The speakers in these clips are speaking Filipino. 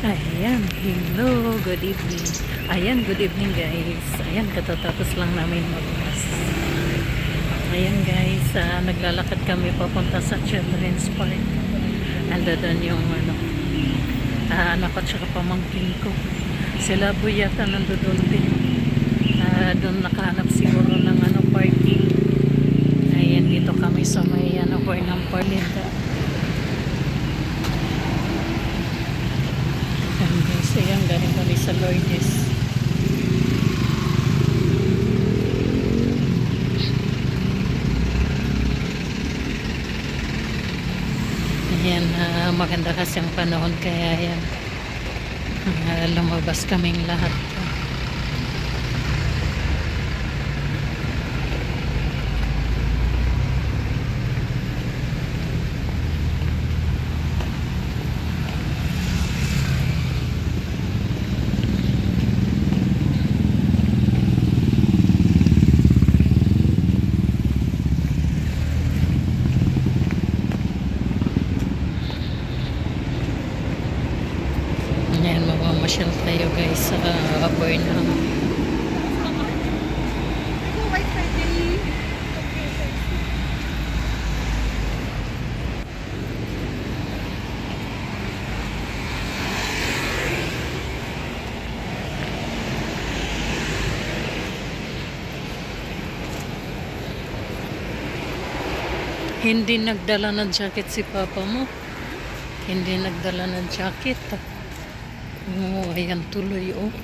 Ayan, hello, good evening. Ayan, good evening guys. Ayan, katatapos lang namin magbas. Ayan guys, naglalakad kami papunta sa Children's Park. Ando doon yung anak ko tsaka pamangkin ko. Sila po yata nandoon din. Doon nakahanap siguro ng parking. Ayan, dito kami sa may ng Parlinda. Ayan, galing kami sa Lourdes. Ayan, maganda kasi ang panahon kaya ayan, lumabas kaming lahat. Ayan, mamamasyal tayo guys sa Burnham. Hindi nagdala ng jacket si papa mo. Hindi nagdala ng jacket. Oh, ayan tuloy oh.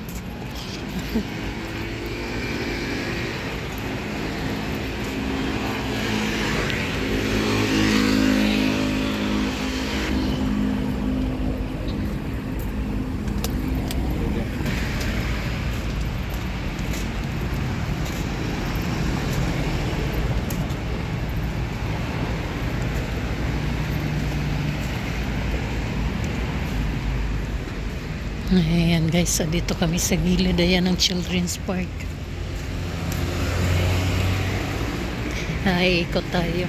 Ayan guys, dito kami sa gilid ayan ng Children's Park. Ikot tayo.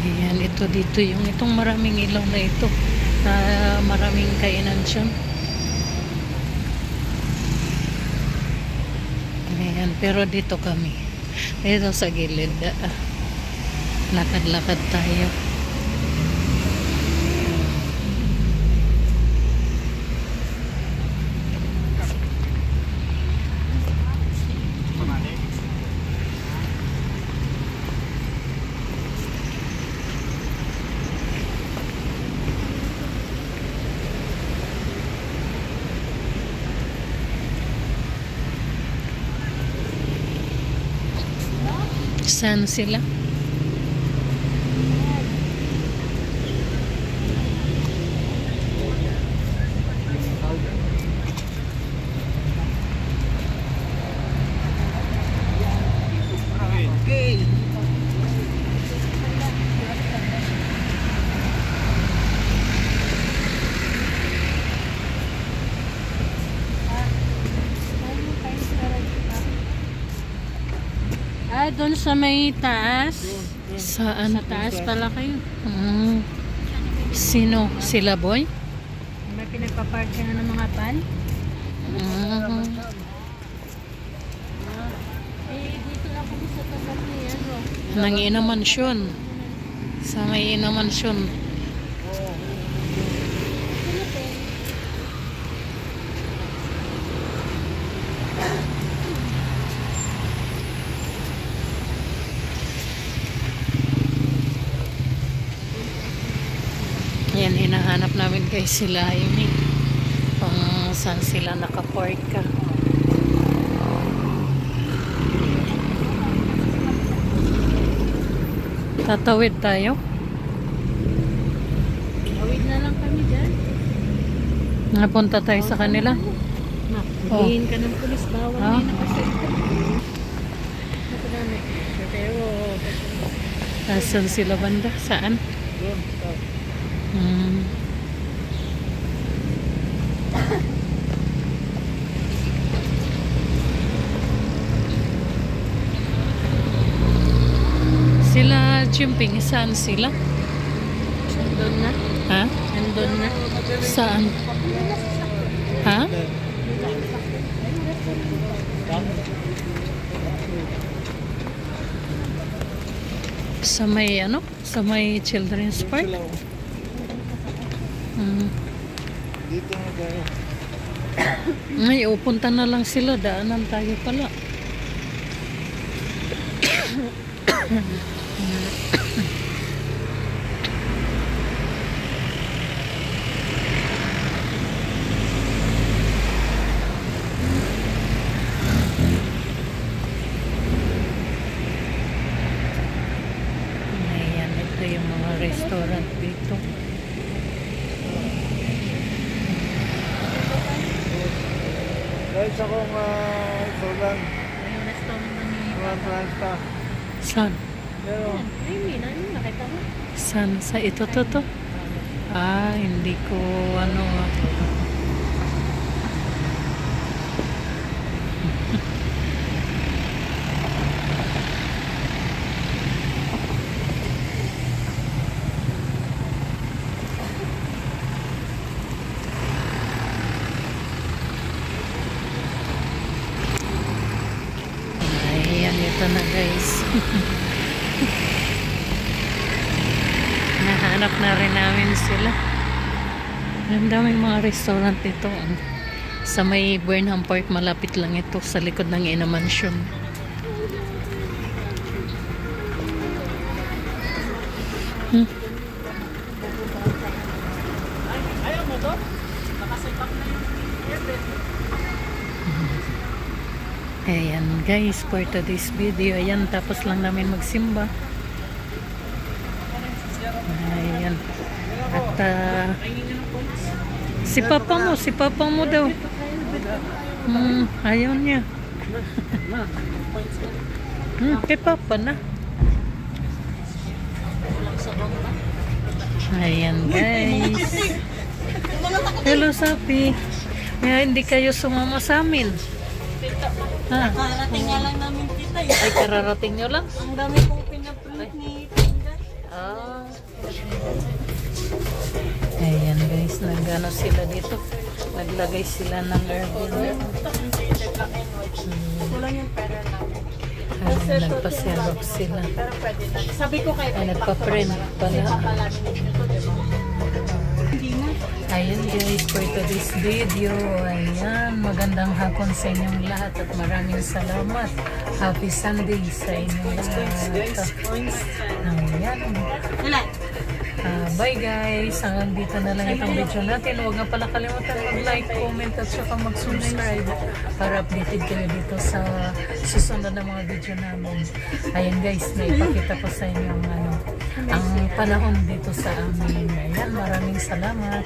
Ayan, ito dito yung itong maraming ilaw na ito. Maraming kainan siya. Ayan, pero dito kami. Dito sa gilid. Lakad-lakad tayo. Saan sila? Okay. Doon sa may taas. Saan? Sa taas pala kayo. Sino? Sila boy? May pinagpapark na ng mga pan? Dito lang kami sa tapat niya. Nang Ina Mansyon. Sa may Ina Mansyon. Yan, hinahanap namin guys sila Amy. Kung saan sila nakapark ka. Tatawid tayo. Tawid na lang kami dyan. Napunta tayo sa kanila. Nakulihin ka ng pulis. Bawal na yun kasi. Pero Nasaan sila banda? Saan? Hmm. Sila Jimping, saan sila? Nandun na. Ha? Nandun na. Saan? Ha? Sa may ano? Sa may children's park? Hmm. Dito na tayo. Ay, punta na lang sila. Daanan tayo pala. Ayan, ito yung mga restaurant dito. Guys, akong Solan. Yung restaurant na ni Mga Planta. Saan? Pero, Ay, Mina, ano nakita mo? Saan? Sa ito to? Ah, hindi ko ano. Ayan, ito na guys. Nahanap na rin namin sila. Ang daming mga restaurant dito. Sa may Burnham Park, malapit lang ito sa likod ng Ina Mansion. Hmm. Ayaw mo to? Nakasipak na yung Ayan guys, for today's video, ayan, tapos lang namin magsimba. Ayan. At si papa mo daw. Ayaw niya. Kay papa na. Ayan guys. Hello Sapi. Kaya hindi kayo sumama sa amin. Ha? Karating nga lang namin kita eh. Ay, kararating nyo lang? Ang dami kong pinaprint ni Tinda. Ah. Ayan guys, nagano sila dito. Naglagay sila ng Airbnb. Kulang yung pera namin. Ayan, nagpa-xerox sila. Pero pwede na. Sabi ko kayo, Ay, nagpa-print pala. Hindi nga. Ayan guys, for today's video. Ayan, magandang hapon sa inyong lahat at maraming salamat. Happy Sunday sa inyong lahat. Ayan. Bye guys. Hanggang dito na lang itong video natin. Huwag nga pala kalimutan mag-like, comment at saka mag-subscribe para updated kayo dito sa susunod na mga video namin. Ayan guys, naipakita ko sa inyo ang panahon dito sa amin. Ayan, maraming salamat.